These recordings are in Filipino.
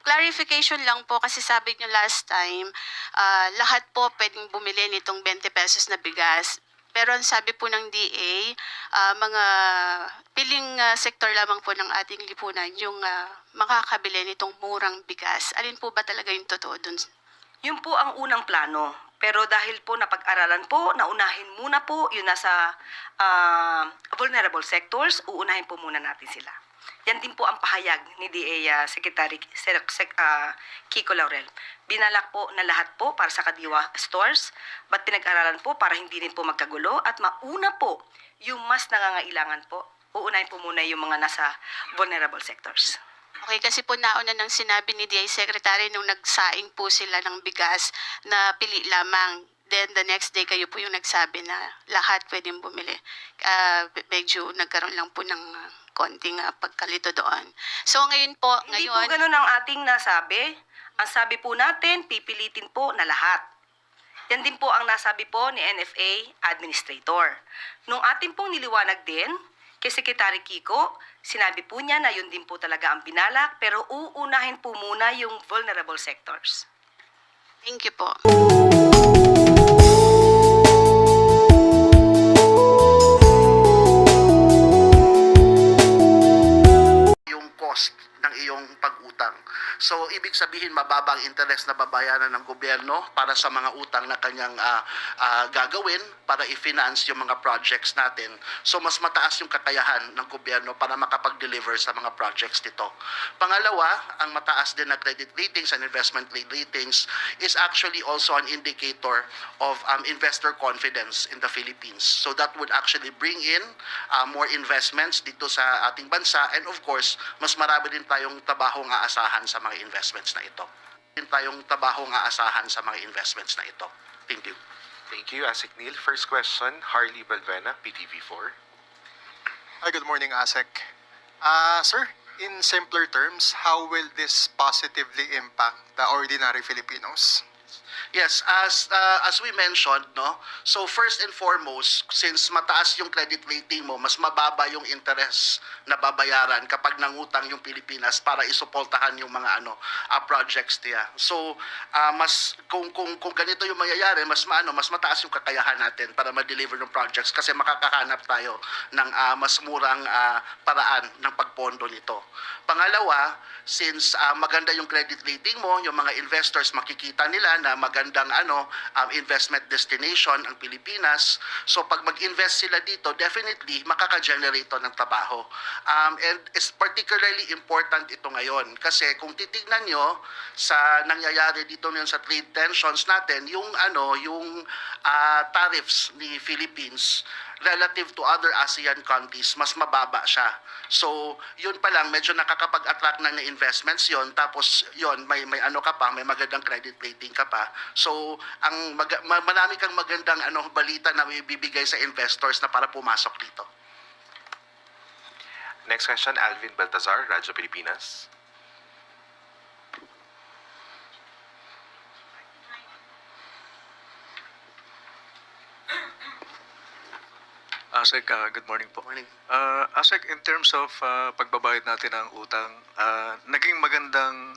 Clarification lang po kasi sabi niyo last time, lahat po pwedeng bumili nitong 20 pesos na bigas. Pero ang sabi po ng DA, mga piling sektor lamang po ng ating lipunan yung makakabili nitong murang bigas. Alin po ba talaga yung totoo dun? Yun po ang unang plano. Pero dahil po napag-aralan po, naunahin muna po yung nasa vulnerable sectors, uunahin po muna natin sila. Yan din po ang pahayag ni DA Secretary Kiko Laurel. Binalak po na lahat po para sa Kadiwa stores, but pinag-aralan po para hindi rin po magkagulo at mauna po yung mas nangangailangan po. Uunahin po muna yung mga nasa vulnerable sectors. Okay, kasi po nauna nang sinabi ni DA Secretary nung nagsaing po sila ng bigas na pili lamang. Then the next day kayo po yung nagsabi na lahat pwedeng bumili. Medyo nagkaroon lang po ng konting pagkalito doon. So ngayon po, Hindi po ganun ang ating nasabi. Ang sabi po natin, pipilitin po na lahat. Yan din po ang nasabi po ni NFA Administrator. Nung ating pong niliwanag din kay Secretary Kiko, sinabi po niya na yun din po talaga ang binalak, pero uunahin po muna yung vulnerable sectors. Thank you po. Yung cost ng iyong pag-utang. So, ibig sabihin, mababa ang interest na babayaran ng gobyerno para sa mga utang na kanyang gagawin para i-finance yung mga projects natin. So, mas mataas yung kakayahan ng gobyerno para makapag-deliver sa mga projects nito. Pangalawa, ang mataas din na credit ratings and investment grade ratings is actually also an indicator of investor confidence in the Philippines. So, that would actually bring in more investments dito sa ating bansa, and of course, mas marami din tayong tabahong aasahan sa mga investments na ito. Thank you. Thank you, Asik Neil. First question, Harley Balbuena, PTV4. Hi, good morning, ASEC. Sir, in simpler terms, how will this positively impact the ordinary Filipinos? Yes, as we mentioned, no. So first and foremost, since mataas yung credit rating mo, mas mababa yung interest na babayaran kapag nangutang yung Pilipinas para isuportahan yung mga projects niya. So mas kung ganito yung mangyayari, mas mataas yung kakayahan natin para ma-deliver ng projects kasi makakahanap tayo ng mas murang paraan ng pagpondo nito. Pangalawa, since maganda yung credit rating mo, yung mga investors makikita nila na magandang investment destination ang Pilipinas. So pag mag-invest sila dito, definitely makaka-generate ng trabaho. And it's particularly important ito ngayon kasi kung titignan nyo sa nangyayari dito ngayon sa trade tensions natin, yung tariffs ni Philippines relative to other ASEAN countries, mas mababa siya. So, yun pa lang, medyo nakakapag-attract na investments yon. Tapos, yun, may ka pa, may magandang credit rating ka pa. So, marami kang magandang balita na may bibigay sa investors na para pumasok dito. Next question, Alvin Baltazar, Radyo Pilipinas. ASEC, good morning po. Morning. ASEC, in terms of pagbabayad natin ng utang, naging magandang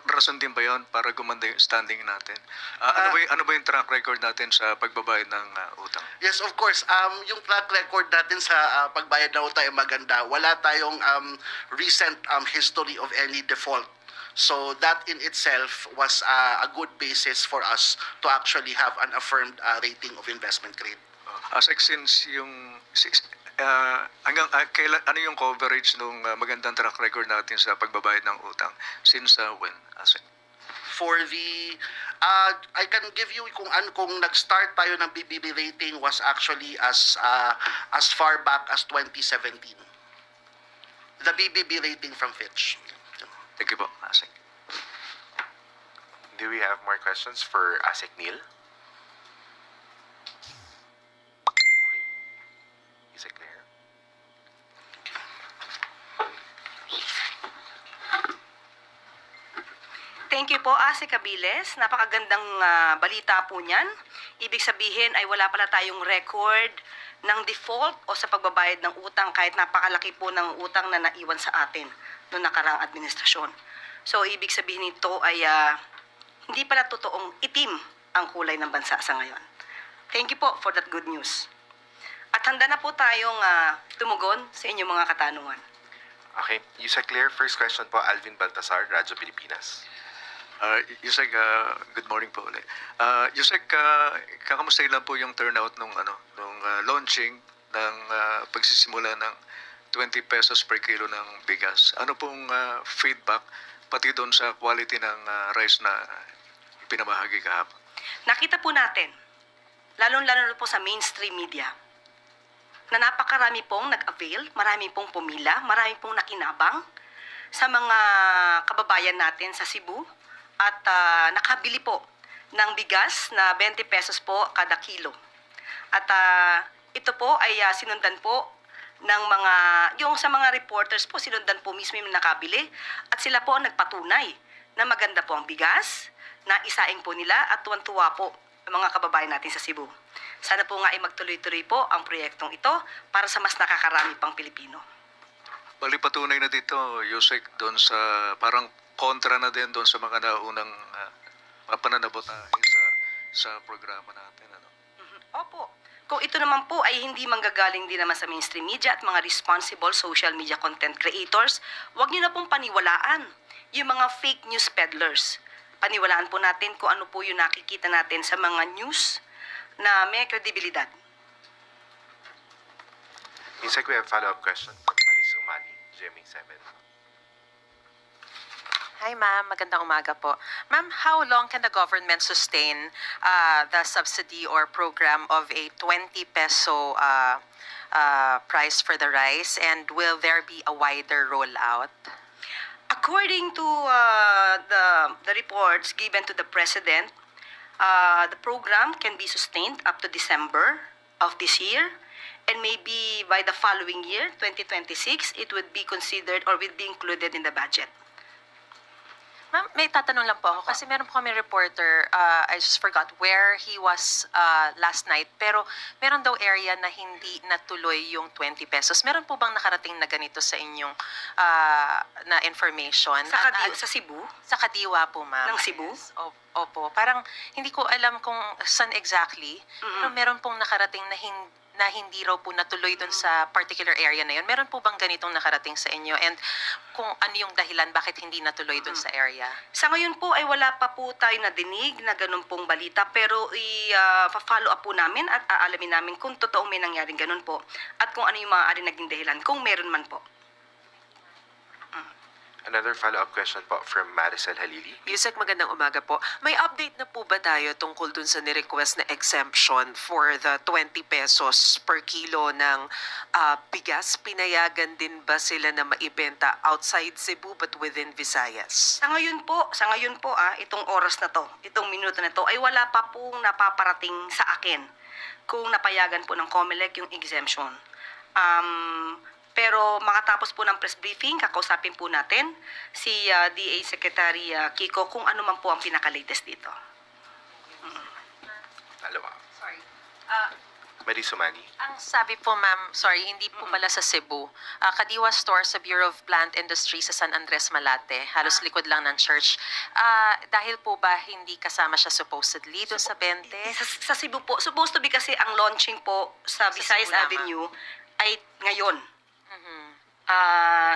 rason din ba yun para gumanda yung standing natin? Ano ba yung track record natin sa pagbabayad ng utang? Yes, of course. Yung track record natin sa pagbayad ng utang ay maganda. Wala tayong recent history of any default. So that in itself was a good basis for us to actually have an affirmed rating of investment grade. ASEC, since yung kailan, ano yung coverage ng magandang track record natin sa pagbabayad ng utang? Since when, ASEC? For the I can give you kung nag-start tayo ng BBB rating was actually as far back as 2017. The BBB rating from Fitch. Thank you po, ASEC. Do we have more questions for Asik Neil? Is it clear? Thank you po, Ase Cabiles. Napakagandang balita po niyan. Ibig sabihin ay wala pala tayong record ng default o sa pagbabayad ng utang kahit napakalaki po ng utang na naiwan sa atin. noong nakaraang administrasyon. So, ibig sabihin nito ay hindi pala totoong itim ang kulay ng bansa sa ngayon. Thank you po for that good news. At handa na po tayong tumugon sa inyong mga katanungan. Okay. Yusek Claire, first question po, Alvin Baltasar, Radyo Pilipinas. Yusek, good morning po ulit. Yusek, kakamustahin lang po yung turnout nung launching ng pagsisimula ng 20 pesos per kilo ng bigas. Ano pong feedback pati doon sa quality ng rice na pinamahagi kahapon? Nakita po natin, lalong-lalo po sa mainstream media, na napakarami pong nag-avail, marami pong pumila, marami pong nakinabang sa mga kababayan natin sa Cebu at nakabili po ng bigas na 20 pesos po kada kilo. At ito po ay sinundan po ng yung sa mga reporters po, sinundan po mismo yung nakabili at sila po ang nagpatunay na maganda po ang bigas, na isaing po nila at tuwan-tuwa po ang mga kababayan natin sa Cebu. Sana po nga ay magtuloy-tuloy po ang proyektong ito para sa mas nakakarami pang Pilipino. Bali patunay na dito, Yusek, doon sa parang kontra na din doon sa mga naunang pananabotahe sa programa natin. Ano? Opo. Kung ito naman po ay hindi manggagaling din naman sa mainstream media at mga responsible social media content creators, huwag niyo na pong paniwalaan yung mga fake news peddlers. Paniwalaan po natin kung ano po yung nakikita natin sa mga news na may kredibilidad. Yusek, we have follow-up question from Maris Umali, GMA7. Hi ma'am, magandang umaga po. Ma'am, how long can the government sustain the subsidy or program of a 20 peso price for the rice, and will there be a wider rollout? According to the reports given to the President, the program can be sustained up to December of this year, and maybe by the following year, 2026, it would be considered or would be included in the budget. Ma'am, may tatanong lang po ako kasi meron po kami reporter, I just forgot where he was last night, pero meron daw area na hindi natuloy yung 20 pesos. Meron po bang nakarating na ganito sa inyong na information? Sa Cebu? Sa Kadiwa po, ma'am. Ng Cebu? Yes. Opo. Parang hindi ko alam kung saan exactly, pero meron pong nakarating na hindi raw po natuloy doon sa particular area na yun. Meron po bang ganitong nakarating sa inyo? And kung ano yung dahilan bakit hindi natuloy doon sa area? Sa ngayon po ay wala pa po tayo nadinig na ganun pong balita, pero i-follow up po namin at aalamin namin kung totoo may nangyaring ganun po at kung ano yung maaari naging dahilan, kung meron man po. Another follow-up question po from Maricel Halili. Yusek, magandang umaga po. May update na po ba tayo tungkol dun sa nirequest na exemption for the 20 pesos per kilo ng bigas? Pinayagan din ba sila na maibenta outside Cebu but within Visayas? Sa ngayon po, itong oras na to, itong minuto na to, ay wala pa pong napaparating sa akin kung napayagan po ng COMELEC yung exemption. Pero makatapos po ng press briefing, kakausapin po natin si DA Secretary Kiko kung ano man po ang pinaka-latest dito. Dalawa. Sorry. Maris Umali. Ang sabi po, ma'am, sorry, hindi po pala sa Cebu. Kadiwa Store sa Bureau of Plant Industry sa San Andres, Malate. Halos likod lang ng church. Dahil po ba hindi kasama siya supposedly doon sa 20? Sa Cebu po, supposed to be kasi ang launching po sa Visayas Cebu lamang. Avenue ay ngayon.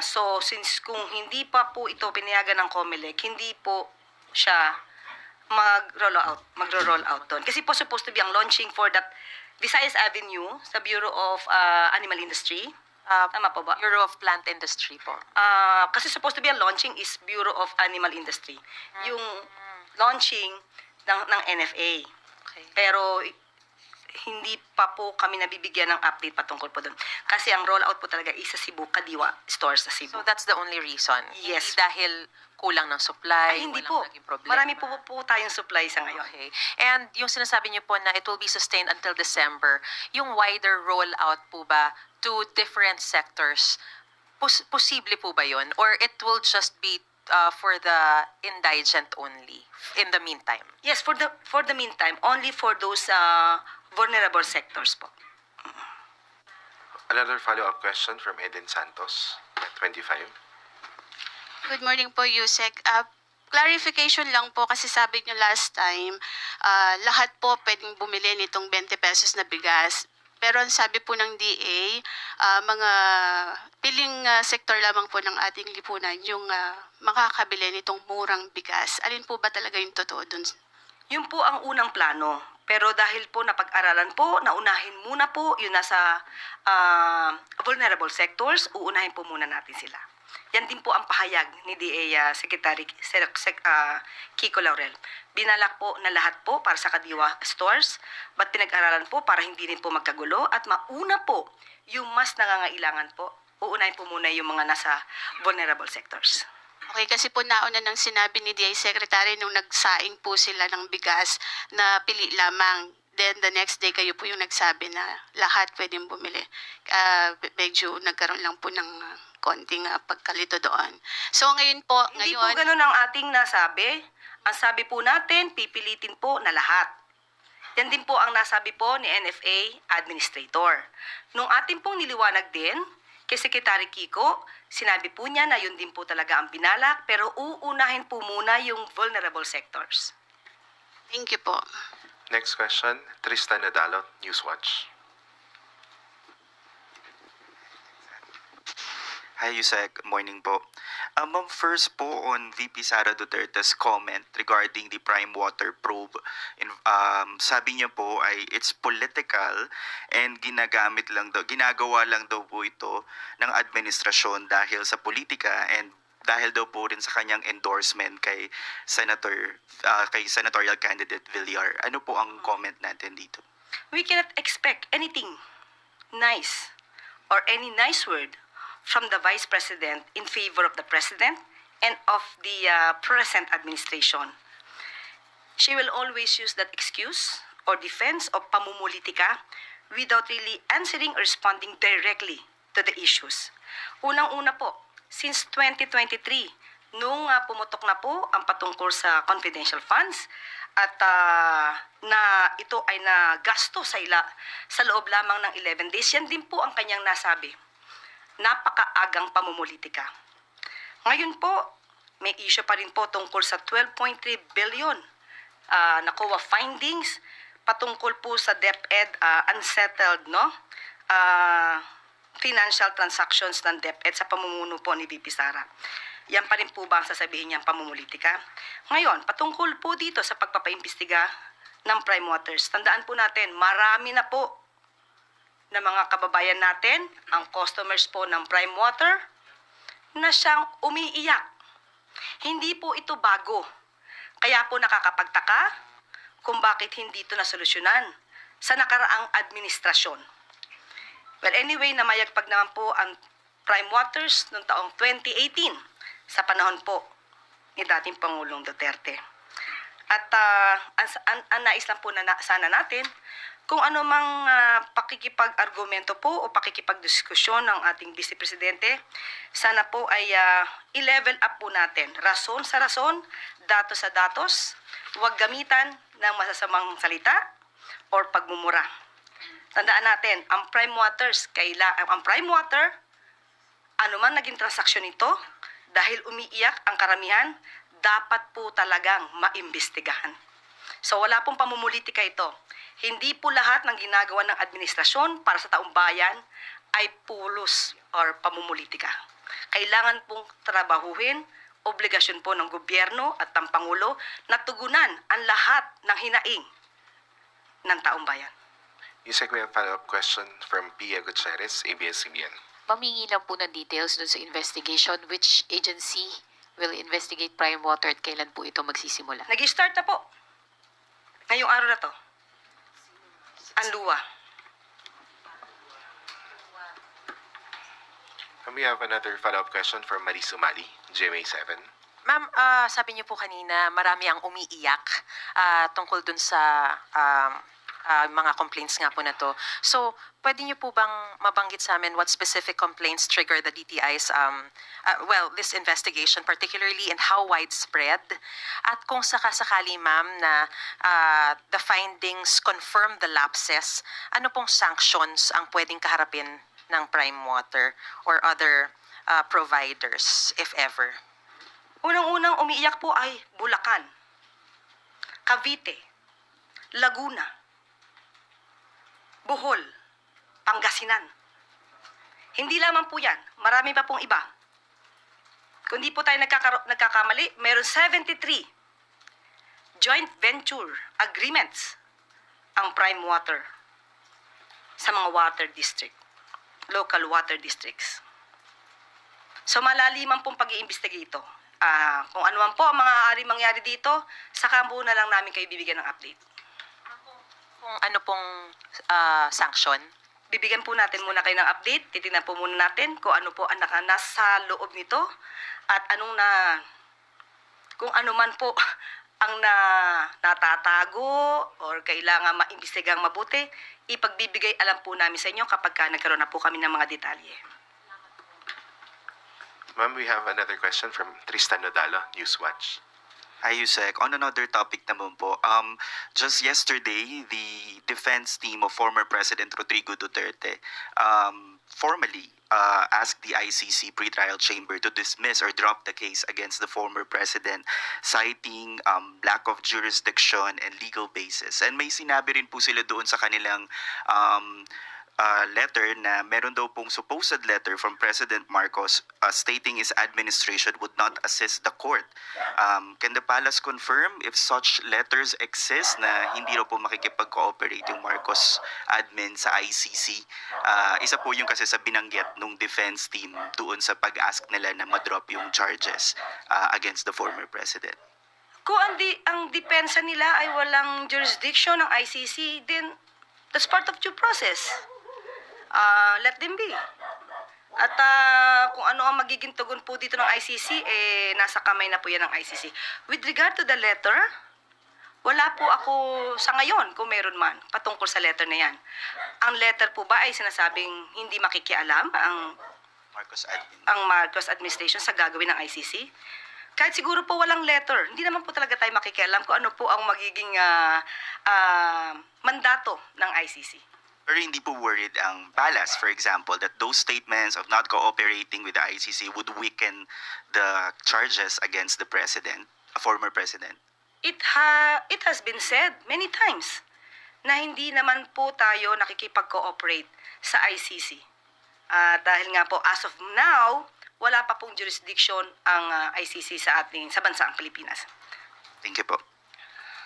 So, since kung hindi pa po ito pinayagan ng COMELEC, hindi po siya magro-roll out doon. Kasi po supposed to be ang launching for that Visayas Avenue sa Bureau of Animal Industry. Tama po ba? Bureau of Plant Industry po. Kasi supposed to be ang launching is Bureau of Animal Industry. Yung launching ng NFA. Okay. Pero hindi pa po kami nabibigyan ng update patungkol po doon. Kasi ang rollout po talaga is sa Cebu, Kadiwa Store sa Cebu. So that's the only reason? Yes. Hindi dahil kulang ng supply, Ay, hindi walang po. naging problema? Marami po tayong supply sa ngayon. Okay. And yung sinasabi niyo po na it will be sustained until December, yung wider rollout po ba to different sectors, posible po ba yun? Or it will just be for the indigent only in the meantime? Yes, for the meantime, only for those vulnerable sectors po. Another follow-up question from Eden Santos, 25. Good morning po, Yusek. Clarification lang po kasi sabi niyo last time, lahat po pwedeng bumili nitong 20 pesos na bigas. Pero ang sabi po ng DA, mga piling sektor lamang po ng ating lipunan yung makakabili nitong murang bigas. Alin po ba talaga yung totoo dun? Yun po ang unang plano. Pero dahil po napag-aralan po, naunahin muna po yung nasa vulnerable sectors, uunahin po muna natin sila. Yan din po ang pahayag ni DA Secretary Kiko Laurel. Binalak po na lahat po para sa kadiwa stores, but pinag-aralan po para hindi rin po magkagulo at mauna po yung mas nangangailangan po. Uunahin po muna yung mga nasa vulnerable sectors. Okay, kasi po nauna nang sinabi ni DA Secretary nung nagsaing po sila ng bigas na pili lamang. Then the next day kayo po yung nagsabi na lahat pwedeng bumili. Medyo nagkaroon lang po ng konting pagkalito doon. So ngayon po, Hindi po ganun ang ating nasabi. Ang sabi po natin, pipilitin po na lahat. Yan din po ang nasabi po ni NFA Administrator. Nung ating pong niliwanag din, kay Secretary Kiko, sinabi po niya na yun din po talaga ang binalak, pero uunahin po muna yung vulnerable sectors. thank you po. Next question, Tristan Nadalo, Newswatch. Hi, Yusek. Morning po. Ma'am, first po on VP Sara Duterte's comment regarding the prime water probe. Sabi niya po ay it's political and ginagawa lang daw po ito ng administrasyon dahil sa politika and dahil daw po rin sa kanyang endorsement kay senatorial candidate Villar. Ano po ang comment natin dito? We cannot expect anything nice or any nice word from the Vice President in favor of the President and of the present administration. She will always use that excuse or defense of pamumulitika without really answering or responding directly to the issues. Unang-una po, since 2023, nung pumutok na po ang patungkol sa confidential funds at na ito ay nagasto sa loob lamang ng 11 days, yan din po ang kanyang nasabi. Napakaagang pamumulitika. Ngayon po, may issue pa rin po tungkol sa 12.3 billion na COA findings patungkol po sa DepEd unsettled financial transactions ng DepEd sa pamumuno po ni VP Sara. Yan pa rin po ba ang sasabihin niyang pamumulitika? Ngayon, patungkol po dito sa pagpapaimbestiga ng Prime Waters, tandaan po natin, marami na po na mga kababayan natin, ang customers po ng Prime Water, na siyang umiiyak. Hindi po ito bago. Kaya po nakakapagtaka kung bakit hindi ito nasolusyonan sa nakaraang administrasyon. Well, anyway, namayagpag naman po ang Prime Waters noong taong 2018 sa panahon po ni dating Pangulong Duterte. At ang nais lang po sana natin, kung ano mang pakikipag-argumento po o pakikipag-diskusyon ng ating Vice Presidente, sana po ay i-level up po natin. Rason sa rason, datos sa datos, huwag gamitan ng masasamang salita or pagmumura. Tandaan natin, ang Prime Water, ano man naging transaksyon nito, dahil umiiyak ang karamihan, dapat po talagang maimbestigahan. So wala pong pamumulitika ito. Hindi po lahat ng ginagawa ng administrasyon para sa taong bayan ay pulos or pamumulitika. Kailangan pong trabahuhin, obligasyon po ng gobyerno at ng Pangulo na tugunan ang lahat ng hinaing ng taong bayan. Yusek, we have a follow-up question from Pia Gutierrez, ABS-CBN. Pamingi lang po ng details dun sa investigation. Which agency will investigate Prime Water at kailan po ito magsisimula? Nag-start na po. Ngayong araw na to. Ang luwa. And we have another follow-up question from Maris Umali, GMA7. Ma'am, sabi niyo po kanina, marami ang umiiyak tungkol dun sa mga complaints nga po na to. So, pwede niyo po bang mabanggit sa amin what specific complaints trigger the DTI's, this investigation particularly, and how widespread? At kung sakasakali, ma'am, na the findings confirm the lapses, ano pong sanctions ang pwedeng kaharapin ng Prime Water or other providers, if ever? Unang-unang umiiyak po ay Bulacan, Cavite, Laguna, Bohol, Pangasinan. Hindi lamang po yan, marami pa pong iba. Kung di po tayo nagkakamali, meron 73 joint venture agreements ang Prime Water sa mga water district, local water districts. So malaliman pong pag-iimbestiga ito. Kung ano man po ang maaaring mangyari dito, saka po na lang namin kayo bibigyan ng update. Kung ano pong sanction? Bibigyan po natin muna kayo ng update. Titingnan po muna natin kung ano po ang nasa loob nito at kung ano man po ang natatago or kailangan maimbestigang mabuti, ipagbibigay alam po namin sa inyo kapag nagkaroon na po kami ng mga detalye. Ma'am, we have another question from Tristan Nodalo, Newswatch. Hi, Yusek. On another topic naman po, just yesterday, the defense team of former President Rodrigo Duterte formally asked the ICC pretrial chamber to dismiss or drop the case against the former president, citing lack of jurisdiction and legal basis. And may sinabi rin po sila doon sa kanilang letter na meron daw pong supposed letter from President Marcos stating his administration would not assist the court. Can the palace confirm if such letters exist na hindi raw po makikipag-cooperate yung Marcos admin sa ICC? Isa po yung kasi sa binanggit nung defense team doon sa pag-ask nila na ma-drop yung charges against the former president. Kung ang depensa nila ay walang jurisdiction ng ICC, then that's part of due process. Let them be. At kung ano ang magiging tugon po dito ng ICC, nasa kamay na po yan ng ICC. With regard to the letter, wala po ako sa ngayon, kung meron man, patungkol sa letter na yan. Ang letter po ba ay sinasabing hindi makikialam ang Marcos administration sa gagawin ng ICC? Kahit siguro po walang letter, hindi naman po talaga tayo makikialam kung ano po ang magiging mandato ng ICC. Pero hindi po worried ang palace, for example, that those statements of not cooperating with the ICC would weaken the charges against the president, a former president? It has been said many times na hindi naman po tayo nakikipag-cooperate sa ICC. Dahil nga po, as of now, wala pa pong jurisdiction ang ICC sa bansang Pilipinas. Thank you po.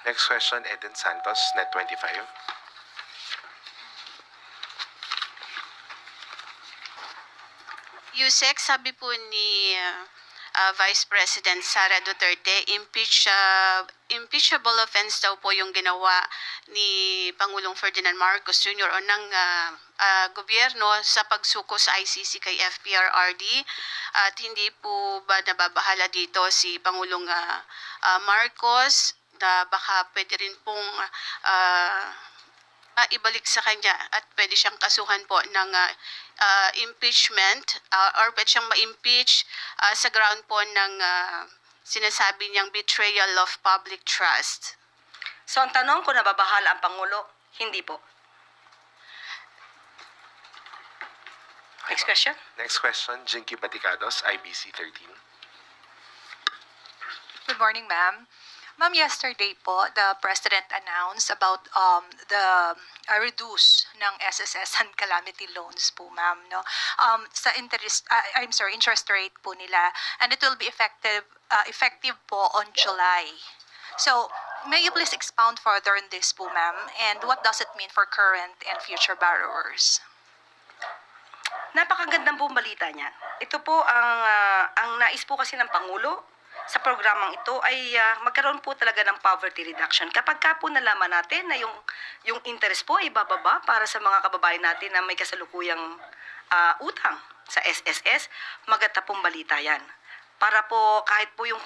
Next question, Eden Santos, Net 25. Yusek, sabi po ni Vice President Sara Duterte, impeachable offense daw po yung ginawa ni Pangulong Ferdinand Marcos Jr. o ng gobyerno sa pagsuko sa ICC kay FPRRD. At hindi po ba nababahala dito si Pangulong Marcos na baka pwede rin pong ibalik sa kanya at pwede siyang kasuhan po ng impeachment or pwede siyang ma-impeach sa ground po ng sinasabi niyang betrayal of public trust. So ang tanong kung nababahala ang Pangulo, hindi po. Next question. Next question, Jinky Baticados, IBC 13. Good morning, ma'am. Ma'am, yesterday po, the President announced about the reduce ng SSS and calamity loans po, ma'am, no? Sa interest rate po nila, and it will be effective po on July. So, may you please expound further on this po, ma'am, and what does it mean for current and future borrowers? Napakagandang pong balita niyan. Ito po ang nais po kasi ng Pangulo sa programang ito ay magkaroon po talaga ng poverty reduction. Kapag ka po nalaman natin na yung interest po ay bababa para sa mga kababayan natin na may kasalukuyang utang sa SSS, maganda pong balita yan. Para po kahit po yung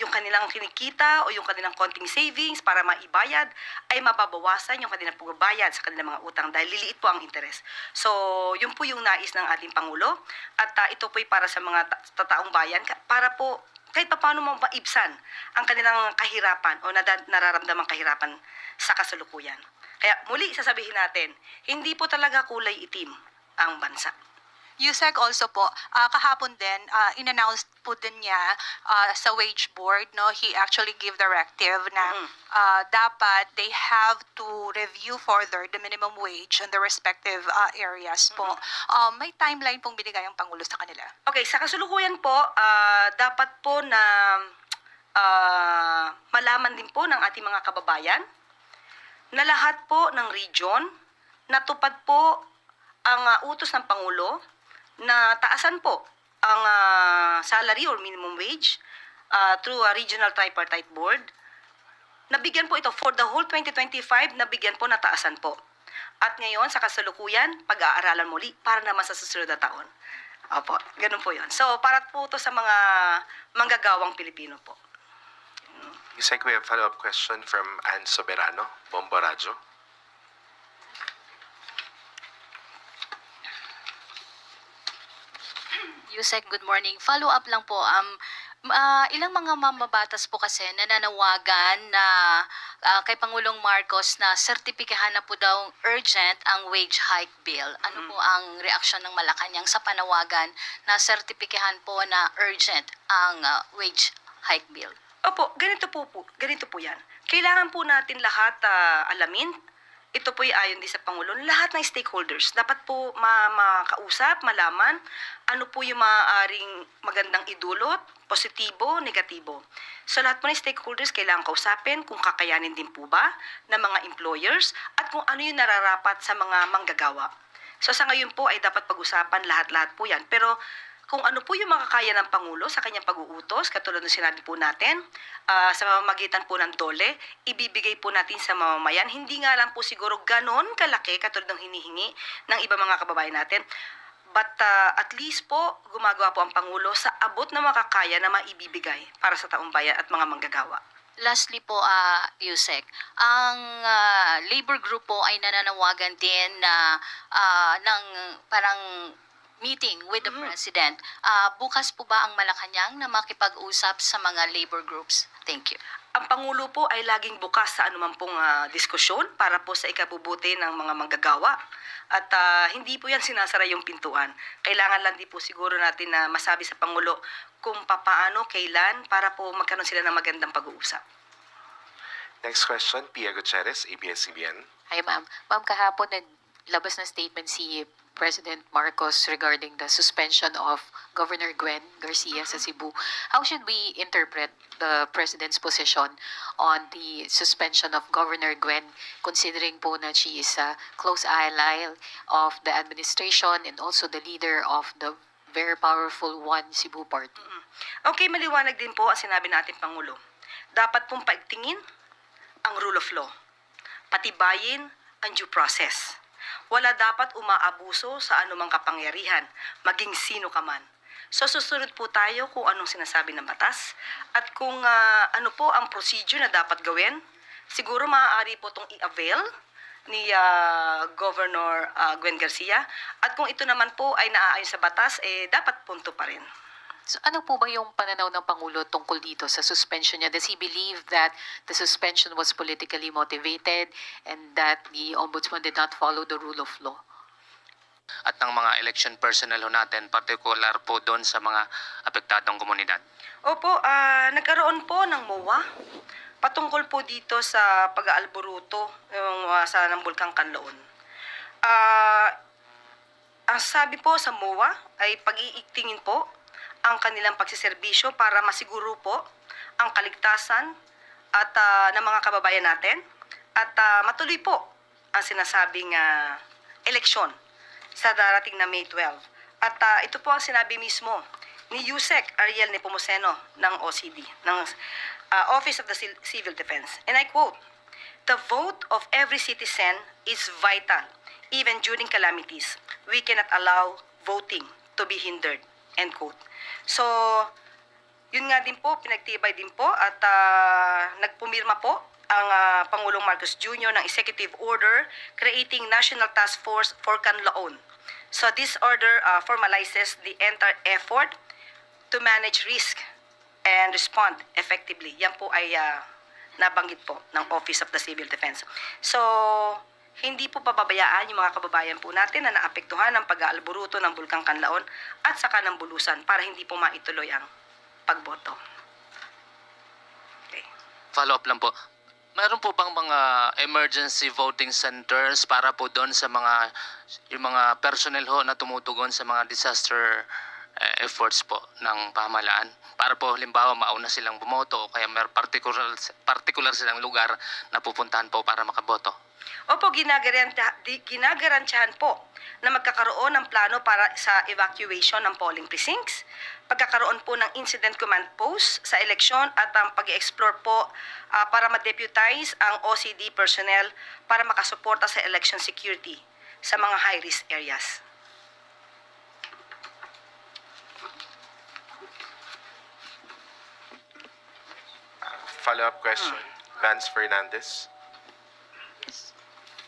kanilang kinikita o yung kanilang konting savings para maibayad ay mababawasan yung kanilang pagbabayad sa kanilang mga utang dahil liliit po ang interest. So, yun po yung nais ng ating Pangulo at ito po ay para sa mga tataong bayan para po kahit paano maibsan ang kanilang kahirapan o nararamdamang kahirapan sa kasalukuyan. Kaya muli sasabihin natin, hindi po talaga kulay itim ang bansa. Yusek also po, kahapon din, in-announce po din niya sa wage board, no, he actually gave directive na dapat they have to review further the minimum wage in the respective areas po. May timeline pong binigay ang Pangulo sa kanila. Okay, sa kasulukuyan po, dapat po na malaman din po ng ating mga kababayan na lahat po ng region natupad po ang utos ng Pangulo na taasan po ang salary or minimum wage through a regional tripartite board. Nabigyan po ito for the whole 2025, nabigyan po na taasan po. At ngayon, sa kasalukuyan, pag-aaralan muli para naman sa susunod na taon. Opo, ganun po yun. So, para po ito sa mga manggagawang Pilipino po. Yusek, we have a follow-up question from Ann Soberano, Bombo Radyo. Yusek, good morning. Follow-up lang po. Ilang mga mamabatas po kasi nananawagan na kay Pangulong Marcos na sertipikahan na po daw urgent ang wage hike bill. Ano po ang reaksyon ng Malacanang sa panawagan na sertipikahan po na urgent ang wage hike bill? Opo, ganito po yan. Kailangan po natin lahat alamin. Ito po ay ayon din sa Pangulo. Lahat ng stakeholders dapat po makausap, malaman ano po yung maaaring magandang idulot, positibo, negatibo. So lahat po ng stakeholders kailangan kausapin kung kakayanin din po ba ng mga employers at kung ano yung nararapat sa mga manggagawa. So sa ngayon po ay dapat pag-usapan lahat-lahat po yan. Pero kung ano po yung makakaya ng Pangulo sa kanyang pag-uutos, katulad ng sinabi po natin, sa mamamagitan po ng DOLE, ibibigay po natin sa mamamayan. Hindi nga lang po siguro ganon kalaki katulad ng hinihingi ng iba mga kababayan natin. But at least po, gumagawa po ang Pangulo sa abot na makakaya na maibibigay para sa taong bayan at mga manggagawa. Lastly po, Yusek, ang labor group po ay nananawagan din na ng parang meeting with the President. Bukas po ba ang Malacanang na makipag-usap sa mga labor groups? Thank you. Ang Pangulo po ay laging bukas sa anumang pong diskusyon para po sa ikabubuti ng mga manggagawa. At hindi po yan sinasara yung pintuan. Kailangan lang din po siguro natin na masabi sa Pangulo kung papaano, kailan, para po magkaroon sila ng magandang pag-uusap. Next question, Pia Gutierrez, ABS-CBN. Hi, ma'am. Ma'am, kahapon naglabas na statement si President Marcos regarding the suspension of Governor Gwen Garcia sa Cebu. How should we interpret the President's position on the suspension of Governor Gwen, considering po na she is a close ally of the administration and also the leader of the very powerful One Cebu Party? Okay, maliwanag din po ang sinabi natin, Pangulo. Dapat pong paigtingin ang rule of law. Patibayin ang due process. Wala dapat umaabuso sa anumang kapangyarihan, maging sino ka man. So susunod po tayo kung anong sinasabi ng batas at kung ano po ang procedure na dapat gawin. Siguro maaari po itong i-avail ni Governor Gwen Garcia at kung ito naman po ay naaayon sa batas, dapat punto pa rin. So ano po ba yung pananaw ng Pangulo tungkol dito sa suspension niya? Does he believe that the suspension was politically motivated and that the Ombudsman did not follow the rule of law? At ng mga election personnel ho natin, particular po doon sa mga apektadong komunidad. Opo, nagkaroon po ng MOA patungkol po dito sa pag-aalboruto sa ng Bulkang Kanlaon. Ang sabi po sa MOA ay pag-iigtingin po ang kanilang pagsiservisyo para masiguro po ang kaligtasan at ng mga kababayan natin at matuloy po ang sinasabing eleksyon sa darating na May 12. At ito po ang sinabi mismo ni Yusek Ariel Nepomuceno ng OCD, ng Office of the Civil Defense. And I quote, "The vote of every citizen is vital. Even during calamities, we cannot allow voting to be hindered." End quote. So, yun nga din po, pinagtibay din po at nagpumirma po ang Pangulong Marcos Jr. ng Executive Order creating National Task Force for Kanlaon. So, this order formalizes the entire effort to manage risk and respond effectively. Yan po ay nabanggit po ng Office of the Civil Defense. So, Hindi po pababayaan yung mga kababayan po natin na naapektuhan ng pag-aalburuto ng Bulkang Kanlaon at saka ng Bulusan para hindi po maituloy ang pagboto. Okay. Follow up lang po. Meron po bang mga emergency voting centers para po doon sa yung mga personnel ho na tumutugon sa mga disaster efforts po ng pamahalaan? Para po halimbawa mauna silang bumoto o kaya may particular silang lugar na pupuntahan po para makaboto. Opo, ginagarantiyahan po na magkakaroon ng plano para sa evacuation ng polling precincts, pagkakaroon po ng incident command post sa eleksyon at ang pag-explore po para ma-deputize ang OCD personnel para makasuporta sa election security sa mga high-risk areas. Follow-up question, Vance Fernandez.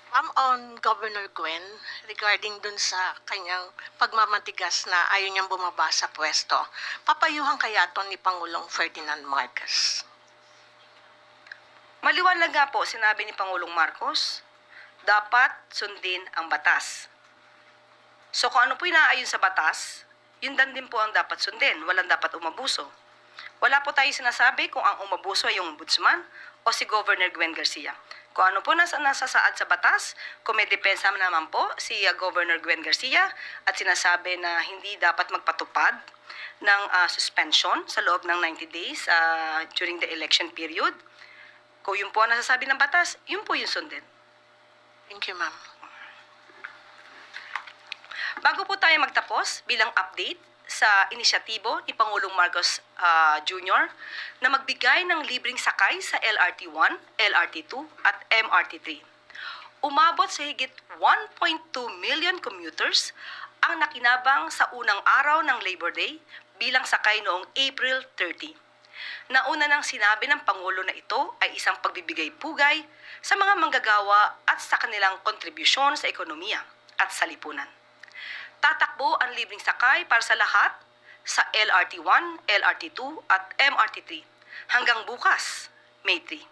Ma'am, on Governor Gwen, regarding dun sa kanyang pagmamatigas na ayaw niyang bumaba sa pwesto, papayuhan kaya to ni Pangulong Ferdinand Marcos? Maliwanag nga po, sinabi ni Pangulong Marcos, dapat sundin ang batas. So kung ano po inaayon sa batas, yun din po ang dapat sundin, walang dapat umabuso. Wala po tayo sinasabi kung ang umabuso ay yung ombudsman o si Governor Gwen Garcia. Kung ano po nasasaad sa batas, kung may depensa naman po si Governor Gwen Garcia at sinasabi na hindi dapat magpatupad ng suspension sa loob ng 90 days during the election period, kung yun po ang nasasabi ng batas, yun po yung sundin. Thank you, ma'am. Bago po tayo magtapos, bilang update sa inisyatibo ni Pangulong Marcos Jr. na magbigay ng libreng sakay sa LRT1, LRT2 at MRT3. Umabot sa higit 1.2 million commuters ang nakinabang sa unang araw ng Labor Day bilang sakay noong April 30. Nauna nang sinabi ng Pangulo na ito ay isang pagbibigay pugay sa mga manggagawa at sa kanilang kontribusyon sa ekonomiya at sa lipunan. Tatakbo ang libreng sakay para sa lahat sa LRT1, LRT2 at MRT3 hanggang bukas, May 3.